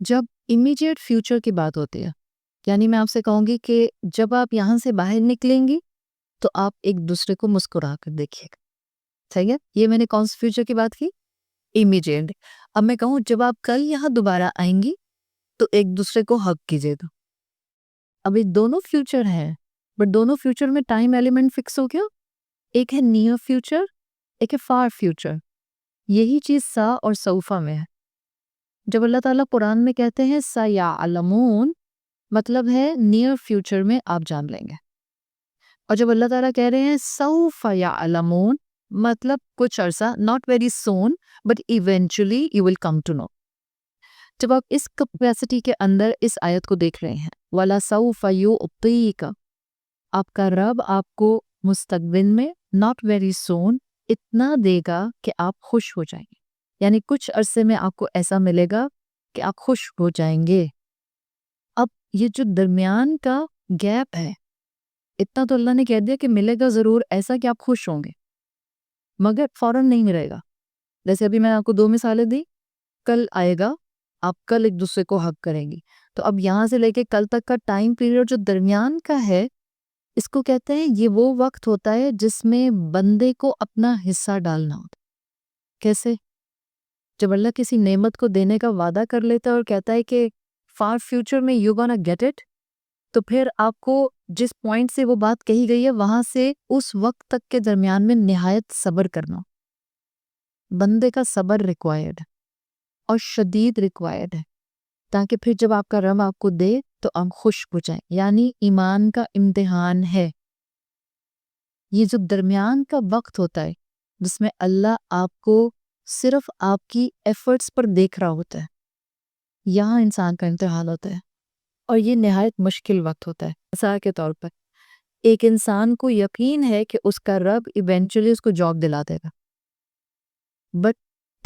جب immediate future کی بات ہوتی ہے، یعنی میں آپ سے کہوں گی کہ جب آپ یہاں سے باہر نکلیں گی تو آپ ایک دوسرے کو مسکرا کر دیکھیے گا. صحیح ہے؟ یہ میں نے کون سے فیوچر کی بات کی؟ امیڈیٹ. اب میں کہوں جب آپ کل یہاں دوبارہ آئیں گی تو ایک دوسرے کو ہگ کیجیے گا. اب یہ دونوں فیوچر ہیں، بٹ دونوں فیوچر میں ٹائم ایلیمنٹ فکس ہو گیا. ایک ہے نیئر فیوچر، ایک ہے فار فیوچر. یہی چیز سا اور سوفا میں ہے. جب اللہ تعالیٰ قرآن میں کہتے ہیں سَيَعْلَمُونَ، مطلب ہے نیئر فیوچر میں آپ جان لیں گے. اور جب اللہ تعالیٰ کہہ رہے ہیں سَوْفَ يَعْلَمُونَ، مطلب کچھ عرصہ، not very soon but eventually you will come to know. جب آپ اس کیپیسٹی کے اندر اس آیت کو دیکھ رہے ہیں وَلَسَوْفَ يُعْطِيكَ، آپ کا رب آپ کو مستقبل میں not very soon اتنا دے گا کہ آپ خوش ہو جائیں گے. یعنی کچھ عرصے میں آپ کو ایسا ملے گا کہ آپ خوش ہو جائیں گے. اب یہ جو درمیان کا گیپ ہے، اتنا تو اللہ نے کہہ دیا کہ ملے گا ضرور، ایسا کہ آپ خوش ہوں گے، مگر فوراً نہیں ملے گا. جیسے ابھی میں آپ کو 2 مثالیں دی، کل آئے گا، آپ کل ایک دوسرے کو حق کریں گی. تو اب یہاں سے لے کے کل تک کا ٹائم پیریڈ جو درمیان کا ہے، اس کو کہتے ہیں یہ وہ وقت ہوتا ہے جس میں بندے کو اپنا حصہ ڈالنا ہوتا. کیسے؟ جب اللہ کسی نعمت کو دینے کا وعدہ کر لیتا ہے اور کہتا ہے کہ فار فیوچر میں یو گونا گیٹ اٹ، تو پھر آپ کو جس پوائنٹ سے وہ بات کہی گئی ہے وہاں سے اس وقت تک کے درمیان میں نہایت صبر کرنا. بندے کا صبر ریکوائرڈ اور شدید ریکوائرڈ ہے، تاکہ پھر جب آپ کا رب آپ کو دے تو آپ خوش ہو جائیں. یعنی ایمان کا امتحان ہے یہ جو درمیان کا وقت ہوتا ہے، جس میں اللہ آپ کو صرف آپ کی ایفرٹس پر دیکھ رہا ہوتا ہے. یہاں انسان کا امتحان ہوتا ہے، اور یہ نہایت مشکل وقت ہوتا ہے. مثال کے طور پر ایک انسان کو یقین ہے کہ اس کا رب ایونچولی اس کو جاب دلا دے گا، بٹ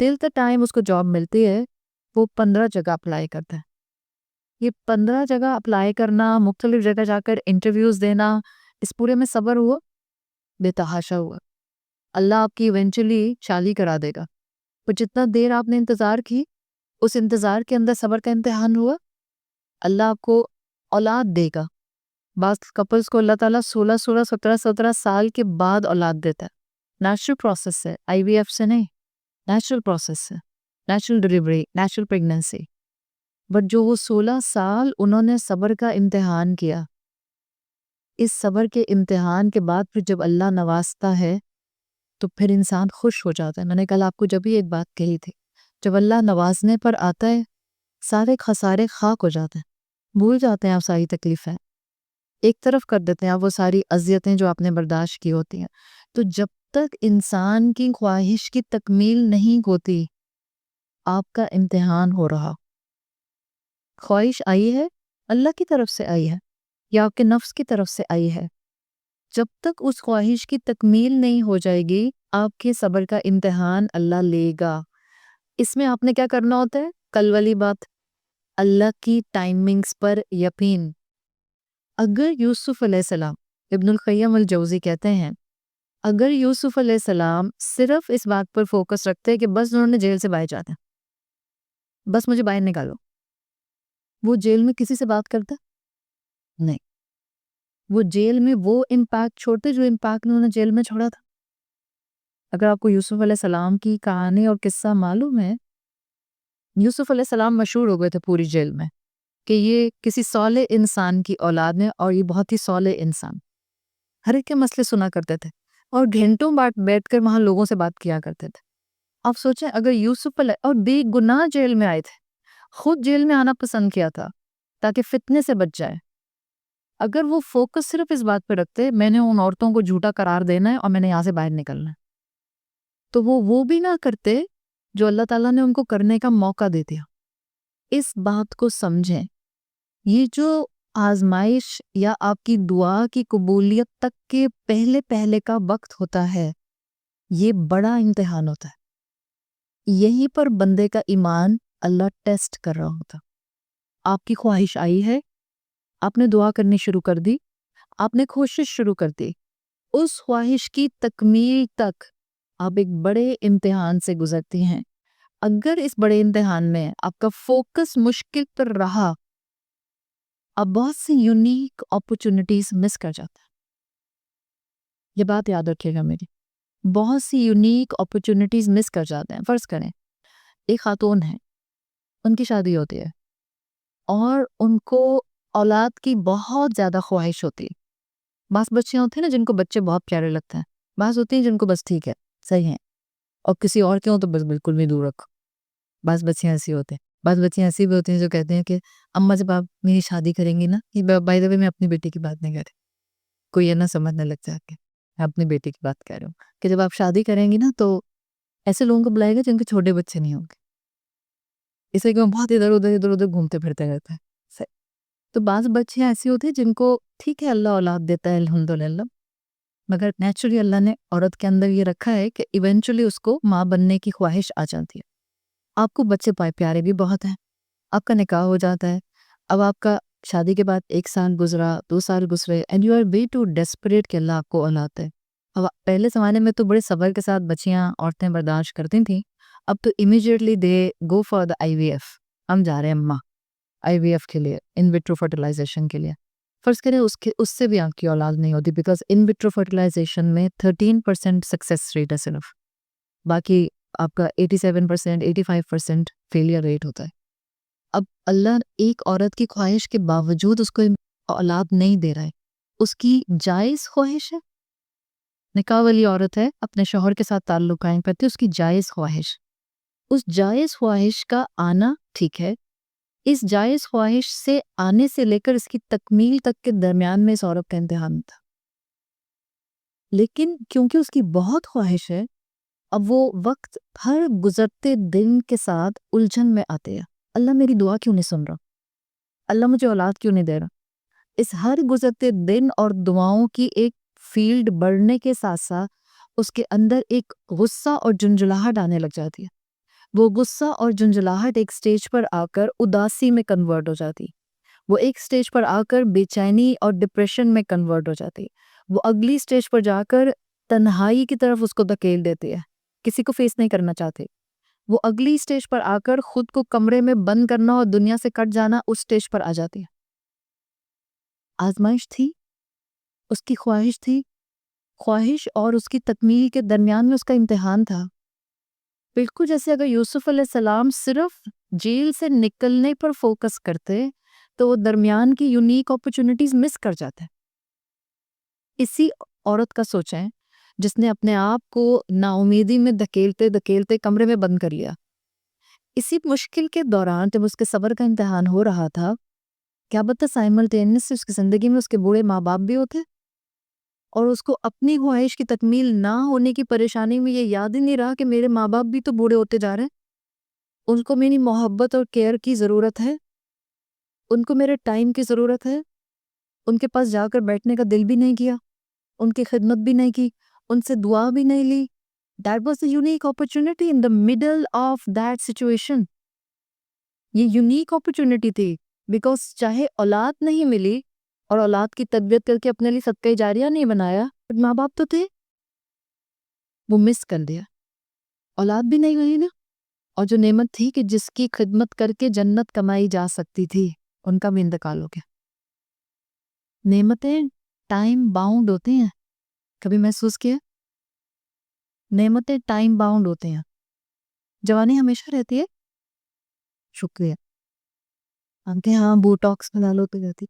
ٹل دا ٹائم اس کو جاب ملتی ہے وہ 15 جگہ اپلائی کرتا ہے. یہ 15 جگہ اپلائی کرنا، مختلف جگہ جا کر انٹرویوز دینا، اس پورے میں صبر ہوا؟ بے تحاشا ہوا. اللہ آپ کی ایونچولی شادی کرا دے گا، پر جتنا دیر آپ نے انتظار کی، اس انتظار کے اندر صبر کا امتحان ہوا. اللہ آپ کو اولاد دے گا. بعض کپلز کو اللہ تعالیٰ 16 17 سال کے بعد اولاد دیتا ہے. نیچرل پروسیس ہے، آئی وی ایف سے نہیں، نیچرل پروسیس ہے، natural delivery, natural pregnancy. But جو وہ 16 سال انہوں نے صبر کا امتحان کیا، اس صبر کے امتحان کے بعد پھر جب اللہ نوازتا ہے تو پھر انسان خوش ہو جاتا ہے. میں نے کل آپ کو جب بھی ایک بات کہی تھی، جب اللہ نوازنے پر آتا ہے سارے خسارے خاک ہو جاتے ہیں، بھول جاتے ہیں آپ ساری تکلیفیں، ایک طرف کر دیتے ہیں آپ وہ ساری اذیتیں جو آپ نے برداشت کی ہوتی ہیں. تو جب تک انسان کی خواہش کی تکمیل نہیں ہوتی، آپ کا امتحان ہو رہا. خواہش آئی ہے، اللہ کی طرف سے آئی ہے یا آپ کے نفس کی طرف سے آئی ہے، جب تک اس خواہش کی تکمیل نہیں ہو جائے گی آپ کے صبر کا امتحان اللہ لے گا. اس میں آپ نے کیا کرنا ہوتا ہے؟ کل والی بات، اللہ کی ٹائمنگز پر یقین. اگر یوسف علیہ السلام، ابن القیم الجوزی کہتے ہیں، اگر یوسف علیہ السلام صرف اس بات پر فوکس رکھتے کہ بس انہوں نے جیل سے باہر جاتے ہیں، بس مجھے باہر نکالو، وہ جیل میں کسی سے بات کرتا؟ نہیں. وہ جیل میں وہ امپیکٹ چھوڑتے جو امپیکٹ انہوں نے جیل میں چھوڑا تھا. اگر آپ کو یوسف علیہ السلام کی کہانی اور قصہ معلوم ہے، یوسف علیہ السلام مشہور ہو گئے تھے پوری جیل میں کہ یہ کسی صالح انسان کی اولاد میں، اور یہ بہت ہی صالح انسان، ہر ایک کے مسئلے سنا کرتے تھے اور گھنٹوں بیٹھ کر وہاں لوگوں سے بات کیا کرتے تھے. آپ سوچیں اگر یوسف علیہ، اور بے گناہ جیل میں آئے تھے، خود جیل میں آنا پسند کیا تھا تاکہ فتنے سے بچ جائے، اگر وہ فوکس صرف اس بات پہ رکھتے میں نے ان عورتوں کو جھوٹا قرار دینا ہے اور میں نے یہاں سے باہر نکلنا ہے، تو وہ بھی نہ کرتے جو اللہ تعالیٰ نے ان کو کرنے کا موقع دے دیا. اس بات کو سمجھیں، یہ جو آزمائش یا آپ کی دعا کی قبولیت تک کے پہلے کا وقت ہوتا ہے، یہ بڑا امتحان ہوتا ہے. یہیں پر بندے کا ایمان اللہ ٹیسٹ کر رہا ہوتا. آپ کی خواہش آئی ہے، آپ نے دعا کرنی شروع کر دی، آپ نے کوشش شروع کر دی، اس خواہش کی تکمیل تک آپ ایک بڑے امتحان سے گزرتی ہیں. اگر اس بڑے امتحان میں آپ کا فوکس مشکل پر رہا، آپ بہت سی یونیک اپرچونٹیز مس کر جاتے ہیں. یہ بات یاد رکھیے گا میری، بہت سی یونیک اپرچونٹیز مس کر جاتے ہیں. فرض کریں ایک خاتون ہے، ان کی شادی ہوتی ہے اور ان کو اولاد کی بہت زیادہ خواہش ہوتی ہے. بعض بچیاں ہوتی ہیں نا جن کو بچے بہت پیارے لگتے ہیں، بعض ہوتی ہیں جن کو بس ٹھیک ہے صحیح ہیں، اور کسی اور کے ہوں تو بس بالکل بھی دور رکھو. بعض بچیاں ایسی ہوتی ہیں، بعض بچیاں ایسی بھی ہوتی ہیں جو کہتے ہیں کہ اماں جب آپ میری شادی کریں گی نا، یہ بائی دا وے میں اپنی بیٹی کی بات نہیں کر رہی، کوئی یہ نہ سمجھنے لگ جا کے میں اپنی بیٹی کی بات کر رہی ہوں، کہ جب آپ شادی کریں گی نا تو ایسے لوگوں کو بلائے گا جن کے چھوٹے بچے نہیں ہوں گے، اس لیے کہ وہ بہت ادھر ادھر گھومتے پھرتے رہتے ہیں. تو بعض بچیاں ایسی ہوتی ہیں جن کو ٹھیک ہے اللہ اولاد دیتا ہے الحمدللہ، مگر نیچرلی اللہ نے عورت کے اندر یہ رکھا ہے کہ ایونچولی اس کو ماں بننے کی خواہش آ جاتی ہے. آپ کو بچے پائے پیارے بھی بہت ہیں، آپ کا نکاح ہو جاتا ہے، اب آپ کا شادی کے بعد 1 سال گزرا، 2 سال گزرے، and you are way too desperate کہ اللہ آپ کو اولاد ہے. اب پہلے زمانے میں تو بڑے صبر کے ساتھ بچیاں عورتیں برداشت کرتی تھیں، اب تو immediately they go for the IVF. ہم جا رہے ہیں اماں IVF کے لیے، ان وٹرو فرٹیلائزیشن کے لیے. فرض کریں اس سے بھی آپ کی اولاد نہیں ہوتی، بیکاز ان وٹرو فرٹیلائزیشن میں 13% سکسیس ریٹ ہے صرف، باقی آپ کا 87% 85% فیلئر ریٹ ہوتا ہے. اب اللہ ایک عورت کی خواہش کے باوجود اس کو اولاد نہیں دے رہا ہے، اس کی جائز خواہش ہے، نکاح والی عورت ہے، اپنے شوہر کے ساتھ تعلق قائم کرتی ہے، اس کی جائز خواہش، اس جائز خواہش کا آنا ٹھیک ہے. اس جائز خواہش سے آنے سے لے کر اس کی تکمیل تک کے درمیان میں اس عورت کا امتحان تھا، لیکن کیونکہ اس کی بہت خواہش ہے، اب وہ وقت ہر گزرتے دن کے ساتھ الجھن میں آتے ہیں. اللہ میری دعا کیوں نہیں سن رہا، اللہ مجھے اولاد کیوں نہیں دے رہا. اس ہر گزرتے دن اور دعاؤں کی ایک فیلڈ بڑھنے کے ساتھ ساتھ اس کے اندر ایک غصہ اور جنجلاہٹ آنے لگ جاتی ہے. وہ غصہ اور جنجلاہٹ ایک سٹیج پر آ کر اداسی میں کنورٹ ہو جاتی، وہ ایک سٹیج پر آ کر بے چینی اور ڈپریشن میں کنورٹ ہو جاتی، وہ اگلی سٹیج پر جا کر تنہائی کی طرف اس کو دھکیل دیتی ہے، کسی کو فیس نہیں کرنا چاہتے. وہ اگلی سٹیج پر آ کر خود کو کمرے میں بند کرنا اور دنیا سے کٹ جانا اس سٹیج پر آ جاتی ہے. آزمائش تھی، اس کی خواہش تھی، خواہش اور اس کی تکمیل کے درمیان میں اس کا امتحان تھا. بالکل جیسے اگر یوسف علیہ السلام صرف جیل سے نکلنے پر فوکس کرتے تو وہ درمیان کی یونیک اپرچونٹیز مس کر جاتے. اسی عورت کا سوچیں جس نے اپنے آپ کو نا امیدی میں دھکیلتے دھکیلتے کمرے میں بند کر لیا. اسی مشکل کے دوران جب اس کے صبر کا امتحان ہو رہا تھا، کیا پتہ سائملٹینیس سے اس کی زندگی میں اس کے بوڑھے ماں باپ بھی ہوتے، اور اس کو اپنی خواہش کی تکمیل نہ ہونے کی پریشانی میں یہ یاد ہی نہیں رہا کہ میرے ماں باپ بھی تو بوڑھے ہوتے جا رہے ہیں، ان کو میری محبت اور کیئر کی ضرورت ہے، ان کو میرے ٹائم کی ضرورت ہے. ان کے پاس جا کر بیٹھنے کا دل بھی نہیں کیا، ان کی خدمت بھی نہیں کی، ان سے دعا بھی نہیں لی. That was a unique opportunity in the middle of that situation. یہ یونیک اپرچونٹی تھی، بیکاز چاہے اولاد نہیں ملی اور اولاد کی تربیت کر کے اپنے لیے صدقہ جاریہ نہیں بنایا، بٹ ماں باپ تو تھے، وہ مس کر دیا. اولاد بھی نہیں ہوئی نا، اور جو نعمت تھی کہ جس کی خدمت کر کے جنت کمائی جا سکتی تھی، ان کا بھی انتقال ہو گیا. نعمتیں ٹائم باؤنڈ ہوتی ہیں، کبھی محسوس کیا؟ نعمتیں ٹائم باؤنڈ ہوتے ہیں. جوانی ہمیشہ رہتی ہے، شکریہ. ہم کہ ہاں بوٹاکس بنا لو تو رہتی،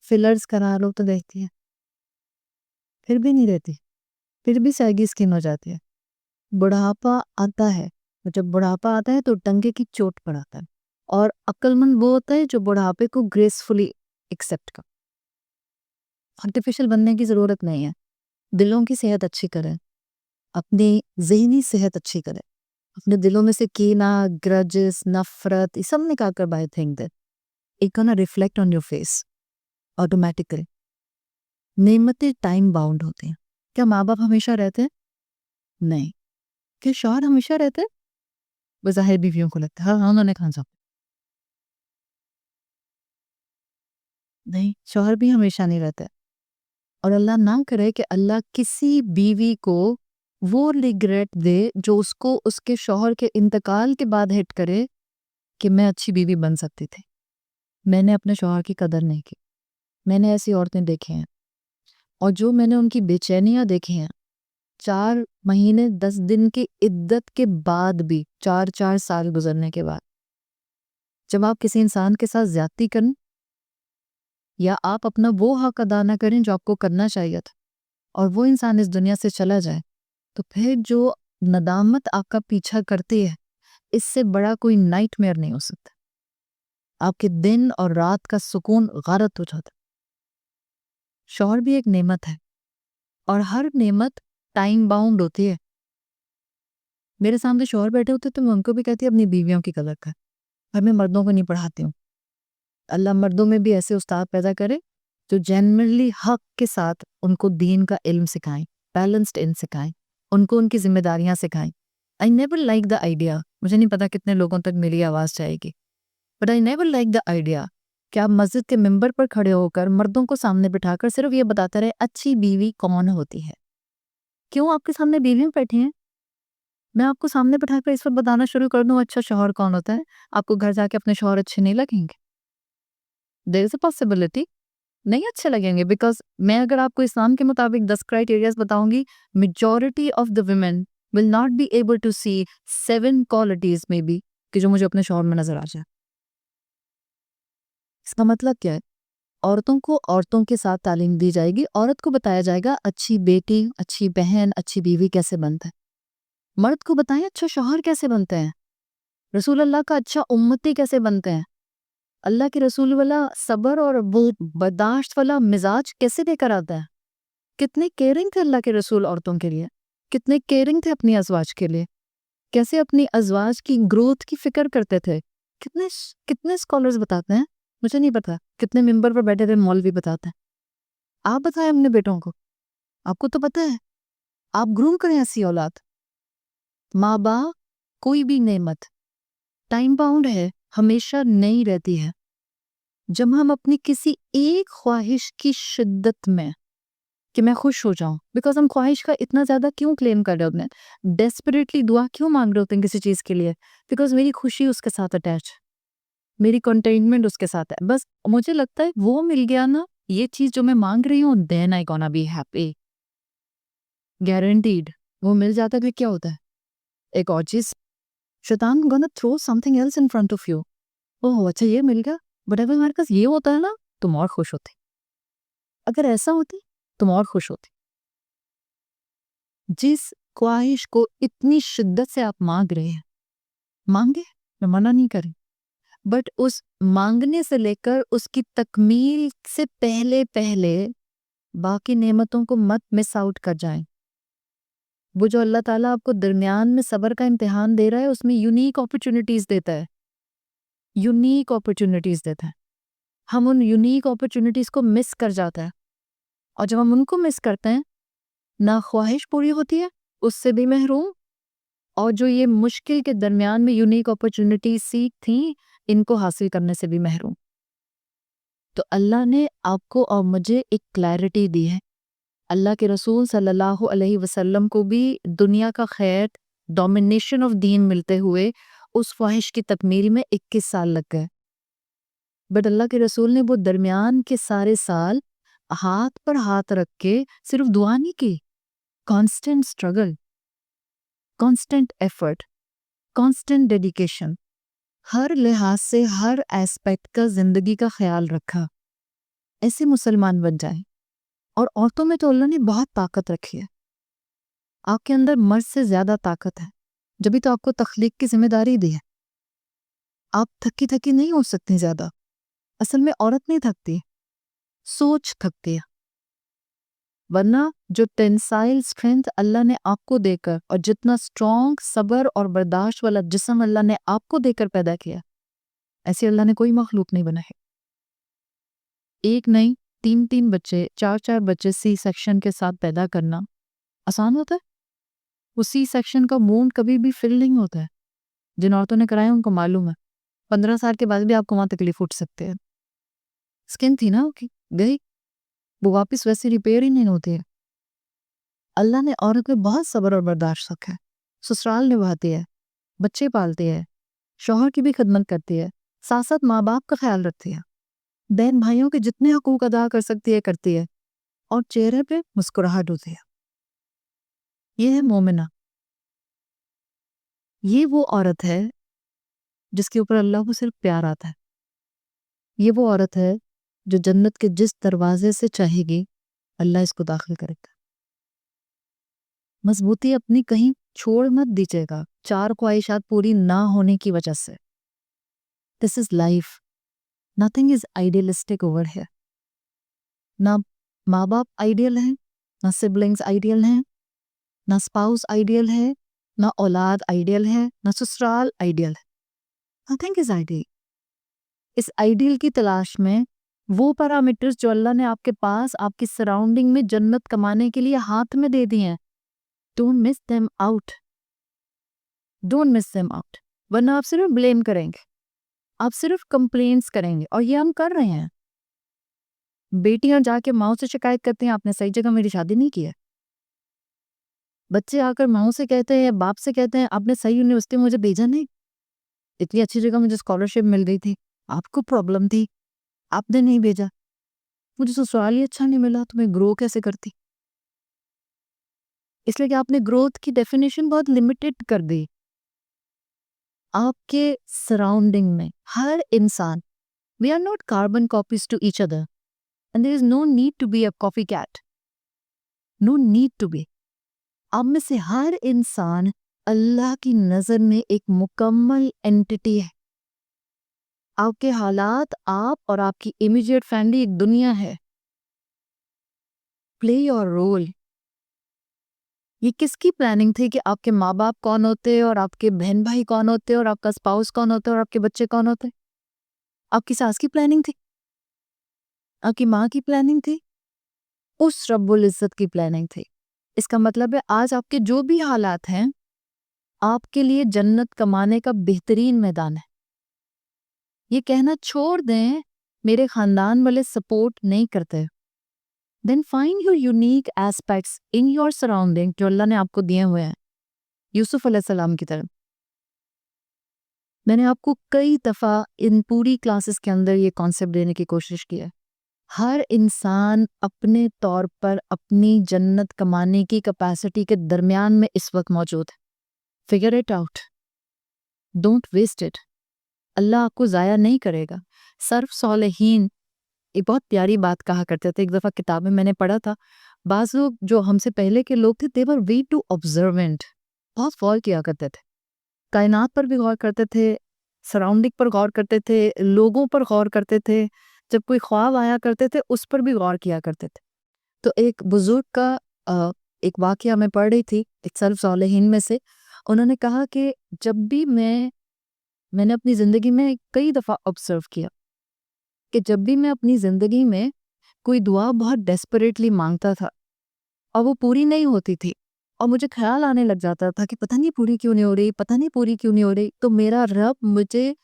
فلرز کرا لو تو رہتی ہے، پھر بھی نہیں رہتی، پھر بھی سیگی سکن ہو جاتی ہے. بڑھاپا آتا ہے، جب بڑھاپا آتا ہے تو ٹنگے کی چوٹ پر آتا ہے، اور عقل مند وہ ہوتا ہے جو بڑھاپے کو گریسفلی ایکسپٹ کر. آرٹیفیشل بننے کی ضرورت نہیں ہے. دلوں کی صحت اچھی کریں، اپنی ذہنی صحت اچھی کریں، اپنے دلوں میں سے کینہ، گرجز، نفرت، یہ سب نکال کر باہر پھینک دیں. It gonna reflect on your face automatically. نعمتیں ٹائم باؤنڈ ہوتے ہیں. کیا ماں باپ ہمیشہ رہتے ہیں؟ نہیں. کیا شوہر ہمیشہ رہتے ہیں؟ بظاہر بیویوں کو لگتا ہے ہاں انہوں نے کھانا صاف. نہیں، شوہر بھی ہمیشہ نہیں رہتے. اور اللہ نہ کرے کہ اللہ کسی بیوی کو وہ ریگریٹ دے جو اس کو اس کے شوہر کے انتقال کے بعد ہٹ کرے کہ میں اچھی بیوی بن سکتی تھی، میں نے اپنے شوہر کی قدر نہیں کی۔ میں نے ایسی عورتیں دیکھی ہیں، اور جو میں نے ان کی بے چینیاں دیکھی ہیں، 4 مہینے 10 دن کی عدت کے بعد بھی، 4 سال گزرنے کے بعد، جب آپ کسی انسان کے ساتھ زیادتی کریں یا آپ اپنا وہ حق ادا نہ کریں جو آپ کو کرنا چاہیے تھا، اور وہ انسان اس دنیا سے چلا جائے، تو پھر جو ندامت آپ کا پیچھا کرتی ہے، اس سے بڑا کوئی نائٹ میئر نہیں ہو سکتا۔ آپ کے دن اور رات کا سکون غارت ہو جاتا۔ شوہر بھی ایک نعمت ہے، اور ہر نعمت ٹائم باؤنڈ ہوتی ہے۔ میرے سامنے شوہر بیٹھے ہوتے تو میں ان کو بھی کہتی اپنی بیویوں کی قدر کر، اور میں مردوں کو نہیں پڑھاتی ہوں۔ اللہ مردوں میں بھی ایسے استاد پیدا کرے جو جنرلی حق کے ساتھ ان کو دین کا علم سکھائیں، بیلنسڈ علم سکھائیں، ان کو ان کی ذمہ داریاں سکھائیں۔ I never like the idea، مجھے نہیں پتا کتنے لوگوں تک میری آواز جائے گی، but I never like the idea کہ آپ مسجد کے ممبر پر کھڑے ہو کر مردوں کو سامنے بٹھا کر صرف یہ بتاتے رہے اچھی بیوی کون ہوتی ہے۔ کیوں آپ کے سامنے بیویاں بیٹھی ہیں؟ میں آپ کو سامنے بٹھا کر اس وقت بتانا شروع کر دوں اچھا شوہر کون ہوتا ہے، آپ کو گھر جا کے اپنے شوہر اچھے نہیں لگیں گے۔ There is a possibility نہیں اچھے لگیں گے، بیکاز میں اگر آپ کو اسلام کے مطابق 10 کرائٹیریاز بتاؤں گی، majority of the women will not be able to see 7 qualities میں بھی کہ جو مجھے اپنے شوہر میں نظر آ جائے۔ اس کا مطلب کیا ہے؟ عورتوں کو عورتوں کے ساتھ تعلیم دی جائے گی، عورت کو بتایا جائے گا اچھی بیٹی، اچھی بہن، اچھی بیوی کیسے بنتا ہے۔ مرد کو بتائیں اچھا شوہر کیسے بنتے ہیں، رسول اللہ کا اچھا امتی کیسے بنتے ہیں، اللہ کے رسول والا صبر اور برداشت والا مزاج کیسے دے کر آتا ہے۔ کتنے کیئرنگ تھے اللہ کے رسول عورتوں کے لیے، کتنے کیئرنگ تھے اپنی ازواج کے لیے، کیسے اپنی ازواج کی گروتھ کی فکر کرتے تھے۔ کتنے اسکالرز بتاتے ہیں، مجھے نہیں پتا کتنے ممبر پر بیٹھے تھے مولوی بتاتے ہیں۔ آپ بتائیں اپنے بیٹوں کو، آپ کو تو پتا ہے، آپ گروم کریں ایسی اولاد۔ ماں باپ کوئی بھی نعمت ٹائم باؤنڈ ہے، ہمیشہ نہیں رہتی ہے۔ جب ہم اپنی کسی ایک خواہش کی شدت میں کہ میں خوش ہو جاؤں، بیکاز ہم خواہش کا اتنا زیادہ کیوں کلیم کر رہے ہوتے ہیں، ڈیسپریٹلی دعا کیوں مانگ رہے ہوتے ہیں کسی چیز کے لیے، بیکاز میری خوشی اس کے ساتھ اٹیچ ہے، میری کنٹینٹمنٹ اس کے ساتھ ہے۔ بس مجھے لگتا ہے وہ مل گیا نا، یہ چیز جو میں مانگ رہی ہوں، دین آئی گونا بی ہیپی، گارنٹیڈ۔ وہ مل جاتا ہے کیا ہوتا ہے ایک اور چیز، شیطان gonna through something else in front of you. اوہ اچھا یہ مل گیا، بٹ اگر ہمارے پاس یہ ہوتا ہے نا، تم اور خوش ہوتی، اگر ایسا ہوتی تم اور خوش ہوتی۔ جس خواہش کو اتنی شدت سے آپ مانگ رہے ہیں، مانگے، میں منع نہیں کریں، بٹ اس مانگنے سے لے کر اس کی تکمیل سے پہلے باقی نعمتوں کو مت مس آؤٹ کر جائیں۔ وہ جو اللہ تعالیٰ آپ کو درمیان میں صبر کا امتحان دے رہا ہے، اس میں یونیک اپرچونٹیز دیتا ہے، یونیک اپرچونٹیز دیتا ہے۔ ہم ان یونیک اپرچونٹیز کو مس کر جاتا ہے، اور جب ہم ان کو مس کرتے ہیں، نہ خواہش پوری ہوتی ہے، اس سے بھی محروم، اور جو یہ مشکل کے درمیان میں یونیک اپرچونٹیز سیکھ تھیں، ان کو حاصل کرنے سے بھی محروم۔ تو اللہ نے آپ کو اور مجھے ایک کلیئرٹی دی ہے۔ اللہ کے رسول صلی اللہ علیہ وسلم کو بھی دنیا کا خیر، ڈومینیشن آف دین ملتے ہوئے اس خواہش کی تکمیل میں 21 سال لگ گئے، بٹ اللہ کے رسول نے وہ درمیان کے سارے سال ہاتھ پر ہاتھ رکھ کے صرف دعا نہیں کی، constant struggle, constant effort, constant dedication, ہر لحاظ سے ہر ایسپیکٹ کا زندگی کا خیال رکھا۔ ایسے مسلمان بن جائیں۔ اور عورتوں میں تو اللہ نے بہت طاقت رکھی ہے، آپ کے اندر مرد سے زیادہ طاقت ہے، جبھی تو آپ کو تخلیق کی ذمہ داری دی ہے۔ آپ تھکی نہیں ہو سکتی زیادہ، اصل میں عورت نہیں تھکتی، سوچ تھکتی ہے، ورنہ جو ٹینسائل اسٹرینتھ اللہ نے آپ کو دے کر، اور جتنا اسٹرانگ صبر اور برداشت والا جسم اللہ نے آپ کو دے کر پیدا کیا، ایسے اللہ نے کوئی مخلوق نہیں بنا ہے۔ ایک نہیں، 3 بچے، 4 بچے سی سیکشن کے ساتھ پیدا کرنا آسان ہوتا ہے؟ وہ سی سیکشن کا وونڈ کبھی بھی فل نہیں ہوتا ہے۔ جن عورتوں نے کرایا ان کو معلوم ہے، 15 سال کے بعد بھی آپ کو وہاں تکلیف اٹھ سکتے ہیں۔ سکن تھی نا، گئی، وہ واپس ویسے ریپیئر ہی نہیں ہوتی ہے۔ اللہ نے عورت میں بہت صبر اور برداشت رکھا ہے. سسرال نبھاتی ہے، بچے پالتی ہے، شوہر کی بھی خدمت کرتی ہے، ساتھ ساتھ ماں باپ کا خیال رکھتی ہے، بہن بھائیوں کے جتنے حقوق ادا کر سکتی ہے کرتی ہے، اور چہرے پہ مسکراہٹ ہوتی ہے. یہ ہے مومنہ. یہ وہ عورت ہے جس کے اوپر اللہ کو صرف پیار آتا ہے. یہ وہ عورت ہے جو جنت کے جس دروازے سے چاہے گی اللہ اس کو داخل کرے گا. مضبوطی اپنی کہیں چھوڑ مت دیجیے گا 4 خواہشات پوری نہ ہونے کی وجہ سے. This is life. Nothing is idealistic over here. نہ ماں باپ آئیڈیل ہیں، نہ سبلنگز آئیڈیل ہیں، نہ اسپاؤس آئیڈیل ہے، نہ اولاد آئیڈیل ہے، نہ سسرال آئیڈیل ہے. Nothing is ideal. اس آئیڈیل کی تلاش میں وہ پیرامیٹرز جو اللہ نے آپ کے پاس آپ کی سراؤنڈنگ میں جنت کمانے کے لیے ہاتھ میں دے دیے ہیں، don't miss them out. Don't miss them out. ورنہ آپ صرف بلیم کریں گے، آپ صرف کمپلینس کریں گے، اور یہ ہم کر رہے ہیں. بیٹیاں جا کے ماؤں سے شکایت کرتے ہیں آپ نے صحیح جگہ میری شادی نہیں کی ہے. بچے آ کر ماؤں سے کہتے ہیں، باپ سے کہتے ہیں آپ نے صحیح یونیورسٹی مجھے بھیجا نہیں، اتنی اچھی جگہ مجھے اسکالرشپ مل گئی تھی، آپ کو پرابلم تھی، آپ نے نہیں بھیجا، مجھے سسرال ہی اچھا نہیں ملا تو میں گرو کیسے کرتی. اس لیے کہ آپ نے گروتھ کی ڈیفینیشن بہت لمیٹڈ کر دی. آپ کے سراؤنڈنگ میں ہر انسان، we are not carbon copies to each other and there is no need to be a copycat. No need to be. آپ میں سے ہر انسان اللہ کی نظر میں ایک مکمل اینٹیٹی ہے. آپ کے حالات، آپ اور آپ کی امیجیٹ فیملی ایک دنیا ہے. پلے یور رول. یہ کس کی پلاننگ تھی کہ آپ کے ماں باپ کون ہوتے اور آپ کے بہن بھائی کون ہوتے اور آپ کا اسپاؤس کون ہوتا اور آپ کے بچے کون ہوتے؟ آپ کی ساس کی پلاننگ تھی؟ آپ کی ماں کی پلاننگ تھی؟ اس رب العزت کی پلاننگ تھی. اس کا مطلب ہے آج آپ کے جو بھی حالات ہیں آپ کے لیے جنت کمانے کا بہترین میدان ہے. یہ کہنا چھوڑ دیں میرے خاندان والے سپورٹ نہیں کرتے. Then find your unique aspects in your surrounding جو اللہ نے آپ کو دیے ہوئے ہیں. یوسف علیہ السلام کی طرف میں نے آپ کو کئی دفعہ ان پوری کلاسز کے اندر یہ کانسیپٹ دینے کی کوشش کی ہے. ہر انسان اپنے طور پر اپنی جنت کمانے کی کیپیسٹی کے درمیان میں اس وقت موجود ہے. Figure it out. Don't waste it. اللہ آپ کو ضائع نہیں کرے گا. سرف صالحین ایک بہت پیاری بات کہا کرتے تھے. ایک دفعہ کتاب میں نے پڑھا تھا، بعض لوگ جو ہم سے پہلے کے لوگ تھے they were way too observant. بہت غور کیا کرتے تھے، کائنات پر بھی غور کرتے تھے، سراؤنڈنگ پر غور کرتے تھے، لوگوں پر غور کرتے تھے، جب کوئی خواب آیا کرتے تھے اس پر بھی غور کیا کرتے تھے. تو ایک بزرگ کا ایک واقعہ میں پڑھ رہی تھی ایک سرف صالحین میں سے. انہوں نے کہا کہ جب بھی میں نے اپنی زندگی میں کئی دفعہ آبزرو کیا کہ جب بھی میں اپنی زندگی میں کوئی دعا بہت ڈیسپریٹلی مانگتا تھا اور وہ پوری نہیں ہوتی تھی اور مجھے خیال آنے لگ جاتا تھا کہ پتہ نہیں پوری کیوں نہیں ہو رہی، پتہ نہیں پوری کیوں نہیں ہو رہی، تو میرا رب مجھے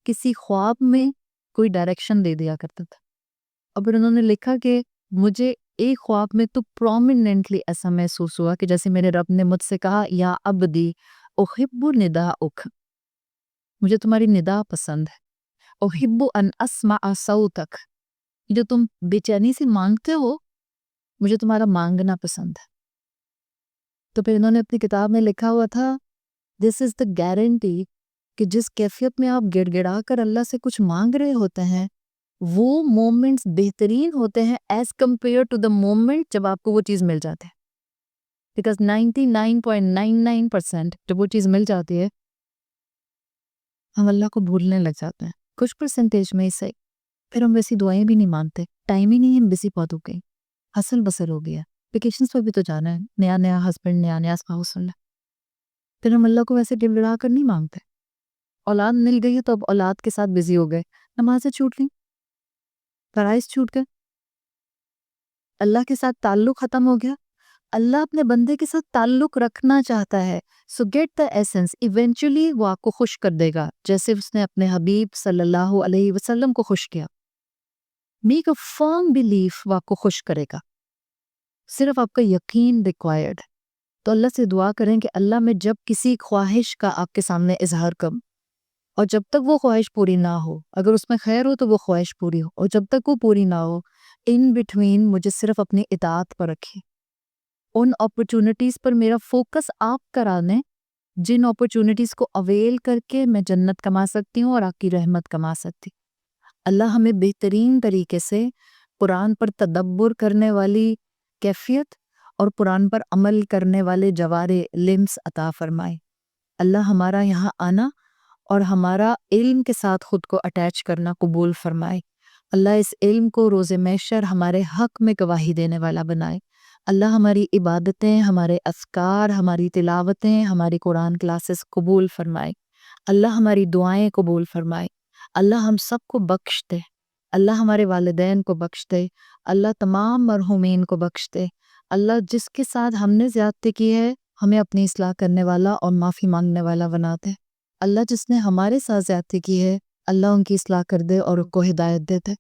کسی خواب میں کوئی ڈائریکشن دے دیا کرتا تھا. اور پھر انہوں نے لکھا کہ مجھے ایک خواب میں تو پرومیننٹلی ایسا محسوس ہوا کہ جیسے میرے رب نے مجھ سے کہا یا عبدی احب نداءک، مجھے تمہاری ندا پسند ہے. احب ان اسمع صوتک، جو تم بے چینی سے مانگتے ہو مجھے تمہارا مانگنا پسند ہے. تو پھر انہوں نے اپنی کتاب میں لکھا ہوا تھا دس از دا گارنٹی کہ جس کیفیت میں آپ گڑ گڑا کر اللہ سے کچھ مانگ رہے ہوتے ہیں وہ مومنٹس بہترین ہوتے ہیں as compared to the moment جب آپ کو وہ چیز مل جاتے ہیں. بیکاز 99.99% جب وہ چیز مل جاتی ہے ہم اللہ کو بھولنے لگ جاتے ہیں. کچھ پرسنٹیج میں ہی صحیح، پھر ہم ویسی دعائیں بھی نہیں مانتے. ٹائم ہی نہیں ہے، بسی بہت ہو گئی، حسل بسل ہو گیا، ویکیشنز پہ بھی تو جانا ہے، نیا نیا ہسبینڈ، نیا نیا اسپاؤس ہونا ہے. پھر ہم اللہ کو ویسے گڑگڑا کر نہیں مانگتے. اولاد مل گئی ہے تو اب اولاد کے ساتھ بزی ہو گئے، نمازیں چھوٹ گئیں، فرائض چھوٹ گئے، اللہ کے ساتھ تعلق ختم ہو گیا. اللہ اپنے بندے کے ساتھ تعلق رکھنا چاہتا ہے. So get the essence. Eventually وہ آپ کو خوش کر دے گا جیسے اس نے اپنے حبیب صلی اللہ علیہ وسلم کو خوش کیا. میک اے فرم بلیف وہ آپ کو خوش کرے گا. صرف آپ کا یقین ریکوائرڈ ہے۔ تو اللہ سے دعا کریں کہ اللہ میں جب کسی خواہش کا آپ کے سامنے اظہار کروں، اور جب تک وہ خواہش پوری نہ ہو، اگر اس میں خیر ہو تو وہ خواہش پوری ہو، اور جب تک وہ پوری نہ ہو، ان بٹوین مجھے صرف اپنی اطاعت پر رکھیں۔ ان اپرچونٹیز پر میرا فوکس آپ کرا دیں جن اپرچونٹیز کو اویل کر کے میں جنت کما سکتی ہوں اور آپ کی رحمت کما سکتی ہوں۔ اللہ ہمیں بہترین طریقے سے قرآن پر تدبر کرنے والی کیفیت اور قرآن پر عمل کرنے والے جوارے لمس عطا فرمائے۔ اللہ ہمارا یہاں آنا اور ہمارا علم کے ساتھ خود کو اٹیچ کرنا قبول فرمائے۔ اللہ اس علم کو روز محشر ہمارے حق میں گواہی دینے والا بنائے۔ اللہ ہماری عبادتیں، ہمارے اذکار، ہماری تلاوتیں، ہماری قرآن کلاسز قبول فرمائے۔ اللہ ہماری دعائیں قبول فرمائے۔ اللہ ہم سب کو بخش دے۔ اللہ ہمارے والدین کو بخش دے۔ اللہ تمام مرحومین کو بخش دے۔ اللہ جس کے ساتھ ہم نے زیادتی کی ہے ہمیں اپنی اصلاح کرنے والا اور معافی مانگنے والا بنا دے۔ اللہ جس نے ہمارے ساتھ زیادتی کی ہے اللہ ان کی اصلاح کر دے اور ان کو ہدایت دے دے۔